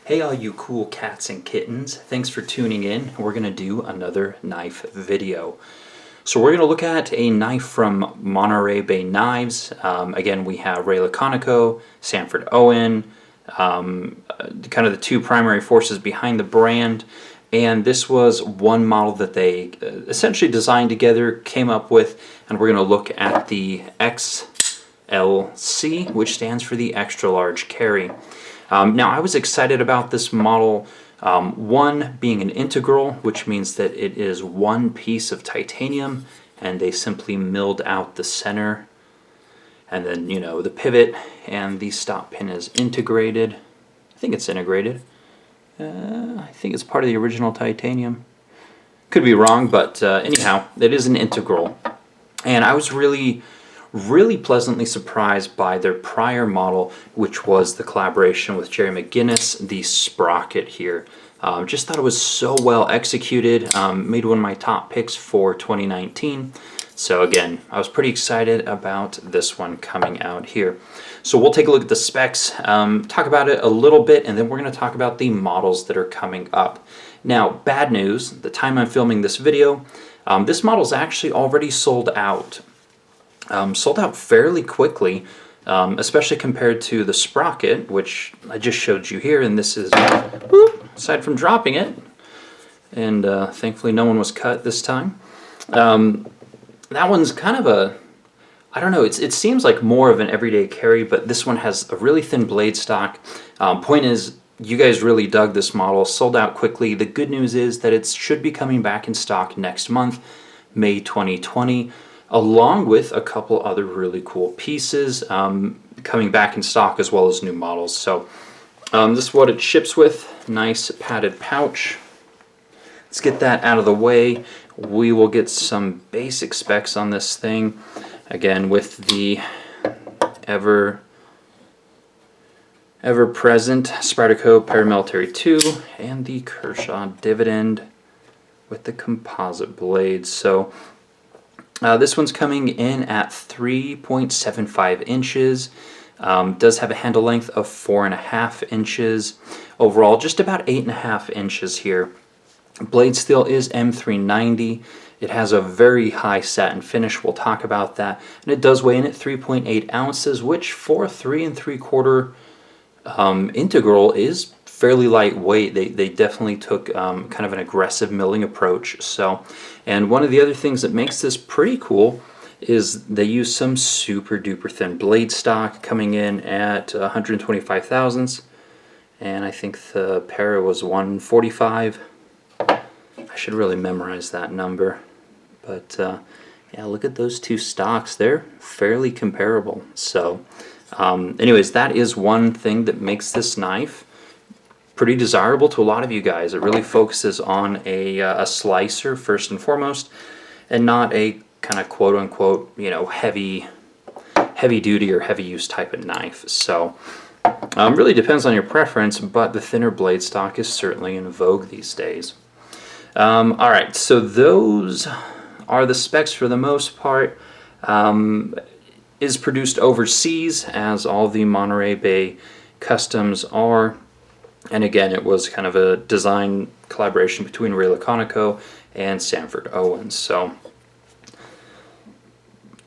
Hey all you cool cats and kittens, thanks for tuning in. We're going to do another knife video. So we're going to look at a knife from Monterey Bay Knives. Again, we have Ray Laconico, Sanford Owen, kind of the two primary forces behind the brand. And this was one model that they essentially designed together, came up with, and we're going to look at the XLC, which stands for the Extra Large Carry. Now, I was excited about this model, one being an integral, which means that it is one piece of titanium, and they simply milled out the center, and then, the pivot, and the stop pin is integrated. I think it's integrated. I think it's part of the original titanium. Could be wrong, but anyhow, it is an integral. And I was really pleasantly surprised by their prior model, which was the collaboration with Jerry McGinnis, the sprocket here. Just thought it was so well executed, made one of my top picks for 2019. So again, I was pretty excited about this one coming out here. So we'll take a look at the specs, talk about it a little bit, and then we're going to talk about the models that are coming up. Now, bad news, the time I'm filming this video, this model is actually already sold out. Sold out fairly quickly, especially compared to the sprocket, which I just showed you here, and this is, aside from dropping it, and thankfully no one was cut this time. That one's kind of a, I don't know, it seems like more of an everyday carry, but this one has a really thin blade stock. Point is, you guys really dug this model, sold out quickly. The good news is that it should be coming back in stock next month, May 2020. Along with a couple other really cool pieces coming back in stock, as well as new models. So this is what it ships with. Nice padded pouch. Let's get that out of the way. We will get some basic specs on this thing. Again, with the ever-present Spyderco Paramilitary 2 and the Kershaw Dividend with the composite blades. So this one's coming in at 3.75 inches. Does have a handle length of 4.5 inches. Overall, just about 8.5 inches here. Blade steel is M390. It has a very high satin finish. We'll talk about that. And it does weigh in at 3.8 ounces, which for a 3 3/4 integral is fairly lightweight. They definitely took kind of an aggressive milling approach. So, and one of the other things that makes this pretty cool is they use some super duper thin blade stock, coming in at 125 thousandths, and I think the para was 145. I should really memorize that number, but yeah, look at those two stocks. They're fairly comparable. So anyways, that is one thing that makes this knife pretty desirable to a lot of you guys. It really focuses on a slicer first and foremost, and not a kind of quote unquote, heavy duty or heavy use type of knife. So really depends on your preference, but the thinner blade stock is certainly in vogue these days. Alright, so those are the specs for the most part. Is produced overseas, as all the Monterey Bay customs are. And again, it was kind of a design collaboration between Ray Laconico and Sanford Owen. So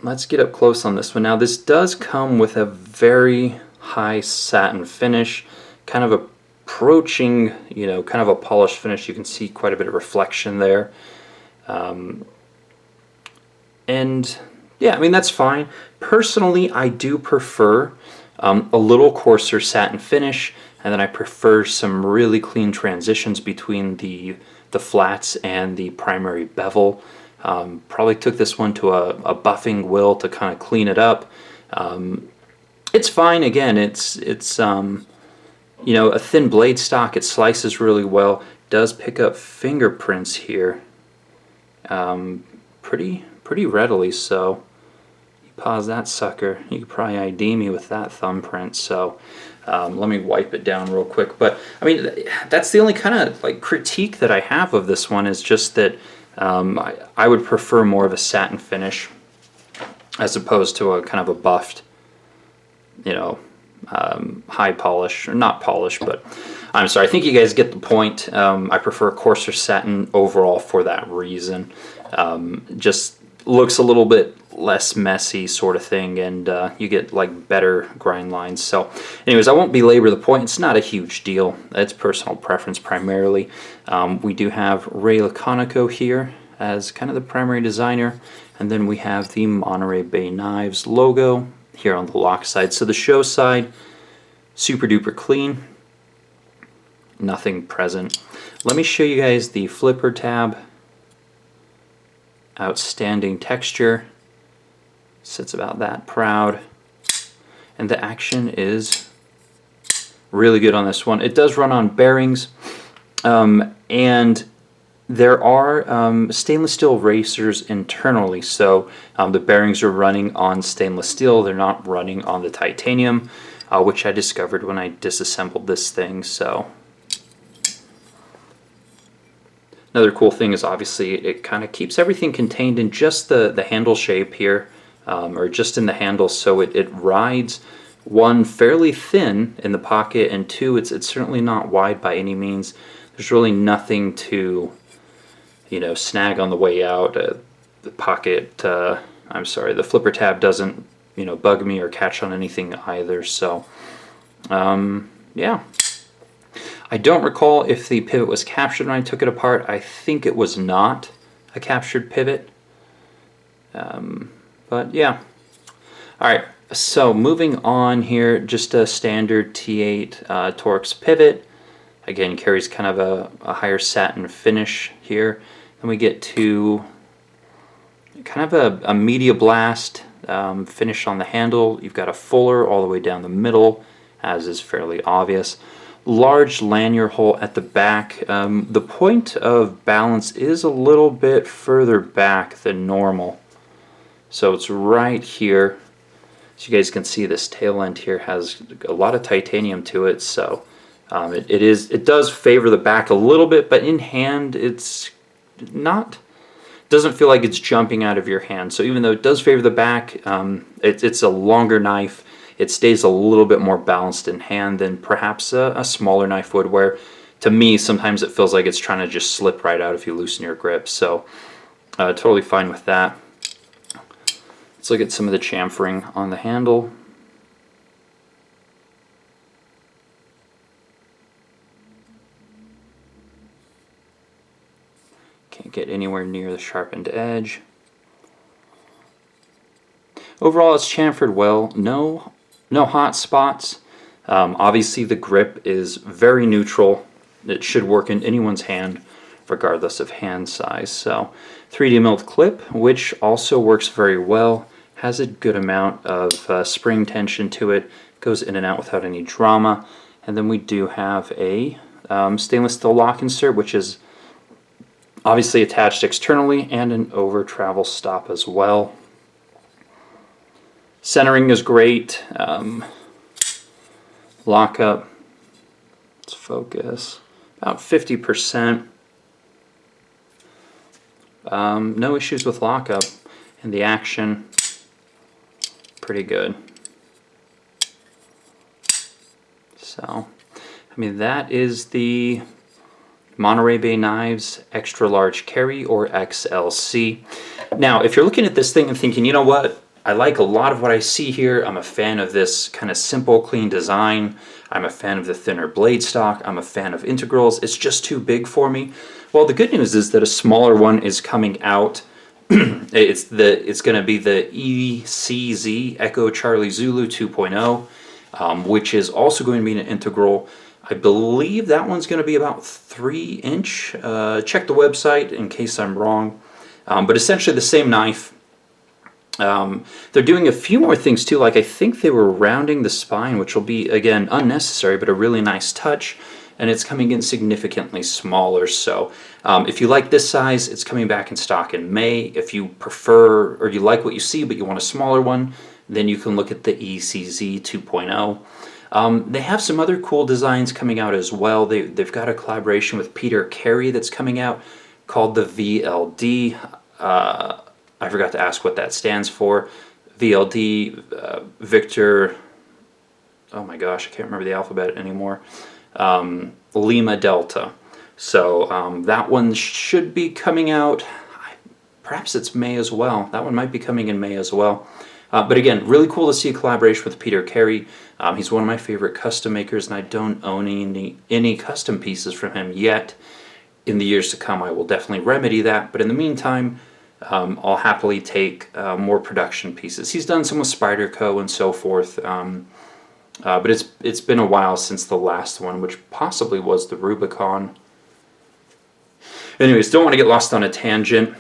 let's get up close on this one. Now, this does come with a very high satin finish, kind of approaching, kind of a polished finish. You can see quite a bit of reflection there. And yeah, I mean, that's fine. Personally, I do prefer a little coarser satin finish, and then I prefer some really clean transitions between the flats and the primary bevel. Probably took this one to a buffing wheel to kind of clean it up. It's fine. Again, it's a thin blade stock. It slices really well. Does pick up fingerprints here pretty readily. So you pause that sucker, you could probably ID me with that thumbprint. So let me wipe it down real quick. But I mean, that's the only kind of critique that I have of this one, is just that I would prefer more of a satin finish as opposed to a kind of a buffed, high polish, or not polish, but I'm sorry, I think you guys get the point. I prefer coarser satin overall for that reason. Just looks a little bit less messy sort of thing, and you get like better grind lines. So anyways, I won't belabor the point. It's not a huge deal. It's personal preference primarily. We do have Ray Laconico here as kind of the primary designer, and then we have the Monterey Bay Knives logo here on the lock side. So the show side, super duper clean, nothing present. Let me show you guys the flipper tab. Outstanding texture, sits about that proud, and the action is really good on this one. It does run on bearings, and there are stainless steel racers internally, so the bearings are running on stainless steel. They're not running on the titanium, which I discovered when I disassembled this thing. So another cool thing is obviously it kind of keeps everything contained in just the handle shape here, or just in the handle, so it rides, one, fairly thin in the pocket, and two, it's certainly not wide by any means. There's really nothing to, you know, snag on the way out. The pocket, I'm sorry, the flipper tab doesn't, you know, bug me or catch on anything either. So yeah. I don't recall if the pivot was captured when I took it apart. I think it was not a captured pivot. But yeah. Alright, so moving on here, just a standard T8 Torx pivot. Again, carries kind of a higher satin finish here. Then we get to kind of a media blast finish on the handle. You've got a fuller all the way down the middle, as is fairly obvious. Large lanyard hole at the back. The point of balance is a little bit further back than normal, so it's right here. So you guys can see this tail end here has a lot of titanium to it, so it does favor the back a little bit, but in hand it's not, doesn't feel like it's jumping out of your hand. So even though it does favor the back, it's a longer knife. It stays a little bit more balanced in hand than perhaps a smaller knife would, where to me sometimes it feels like it's trying to just slip right out if you loosen your grip. So totally fine with that. Let's look at some of the chamfering on the handle. Can't get anywhere near the sharpened edge. Overall, it's chamfered well. No hot spots. Obviously, the grip is very neutral. It should work in anyone's hand, regardless of hand size. So, 3D milled clip, which also works very well. Has a good amount of spring tension to it. Goes in and out without any drama. And then we do have a stainless steel lock insert, which is obviously attached externally, and an over travel stop as well. Centering is great. Lockup, let's focus, about 50%. No issues with lockup, and the action, pretty good. So, I mean, that is the Monterey Bay Knives Xtra Large Carry, or XLC. Now, if you're looking at this thing and thinking, you know what, I like a lot of what I see here. I'm a fan of this kind of simple, clean design. I'm a fan of the thinner blade stock. I'm a fan of integrals. It's just too big for me. Well, the good news is that a smaller one is coming out. It's going to be the ECZ, Echo Charlie Zulu 2.0, which is also going to be an integral. I believe that one's going to be about 3-inch. Check the website in case I'm wrong. But essentially the same knife. They're doing a few more things too, like I think they were rounding the spine, which will be, again, unnecessary, but a really nice touch, and it's coming in significantly smaller. So if you like this size, it's coming back in stock in May. If you prefer, or you like what you see, but you want a smaller one, then you can look at the ECZ 2.0. They have some other cool designs coming out as well. They've got a collaboration with Peter Carey that's coming out called the VLD. I forgot to ask what that stands for. VLD, Victor oh my gosh, I can't remember the alphabet anymore. Lima Delta. So that one should be coming out. Perhaps it's May as well. That one might be coming in May as well. But again, really cool to see a collaboration with Peter Carey. He's one of my favorite custom makers, and I don't own any custom pieces from him yet. In the years to come, I will definitely remedy that. But in the meantime, I'll happily take more production pieces. He's done some with Spyderco and so forth. But it's been a while since the last one, which possibly was the Rubicon. Anyways, don't want to get lost on a tangent.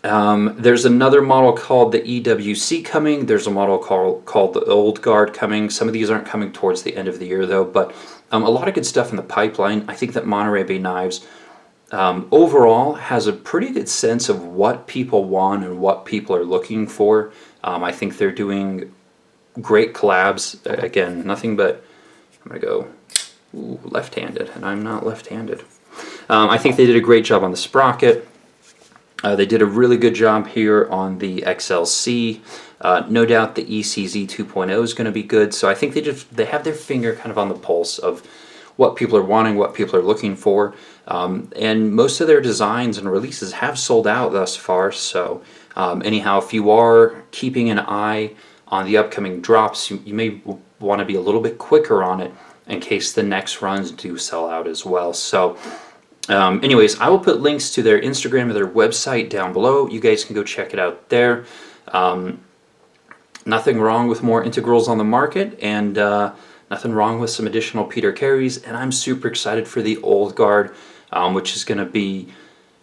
There's another model called the EWC coming. There's a model called the Old Guard coming. Some of these aren't coming towards the end of the year though, but a lot of good stuff in the pipeline. I think that Monterey Bay Knives overall has a pretty good sense of what people want and what people are looking for. I think they're doing great collabs. Again, nothing but, I'm going to go left-handed, and I'm not left-handed. I think they did a great job on the sprocket. They did a really good job here on the XLC. No doubt the ECZ 2.0 is going to be good. So I think they have their finger kind of on the pulse of what people are wanting, what people are looking for. And most of their designs and releases have sold out thus far. So anyhow, if you are keeping an eye on the upcoming drops, you may want to be a little bit quicker on it in case the next runs do sell out as well. So anyways, I will put links to their Instagram or their website down below. You guys can go check it out there. Nothing wrong with more integrals on the market, and nothing wrong with some additional Peter Careys. And I'm super excited for the Old Guard, which is going to be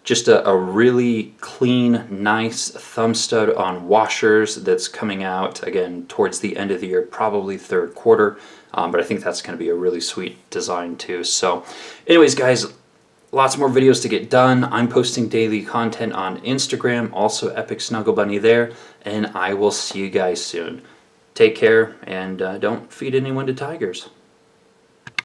just a really clean, nice thumb stud on washers that's coming out, again, towards the end of the year, probably third quarter. But I think that's going to be a really sweet design too. So anyways, guys, lots more videos to get done. I'm posting daily content on Instagram, also EpicSnuggleBunny there, and I will see you guys soon. Take care, and don't feed anyone to tigers.